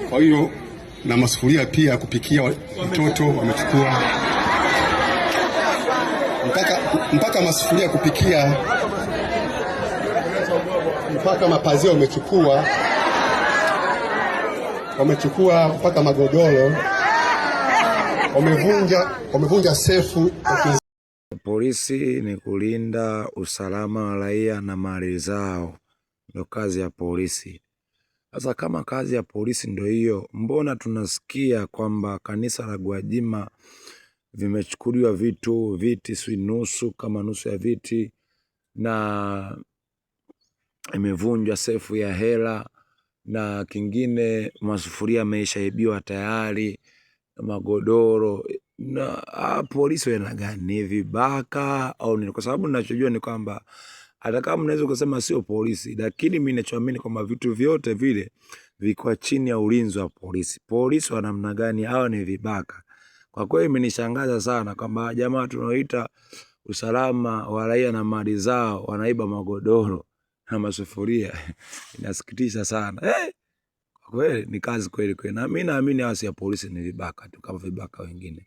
Kwa hiyo na masufuria pia kupikia watoto wamechukua, mpaka masufuria kupikia, mpaka mapazia wamechukua mpaka magodoro, wamevunja sefu. Polisi ni kulinda usalama wa raia na mali zao, ndio kazi ya polisi. Sasa kama kazi ya polisi ndio hiyo, mbona tunasikia kwamba kanisa la Gwajima vimechukuliwa viti si nusu, kama nusu ya viti, na imevunjwa sefu ya hela, na kingine masufuria yameishaibiwa tayari, magodoro. Na polisi wana gani? Ni vibaka au nini? Kwa sababu ninachojua ni kwamba hata kama mnaweza kusema sio polisi, lakini mimi ninachoamini kwamba vitu vyote vile viko chini ya ulinzi wa polisi. Polisi wa namna gani? Hao ni vibaka. Kwa kweli imenishangaza sana kwamba jamaa tunaoita usalama wa raia na mali zao wanaiba magodoro na masufuria. Inasikitisha sana. Kwa kweli ni kazi kweli. Na mimi naamini hao si polisi, ni vibaka tu kama vibaka wengine.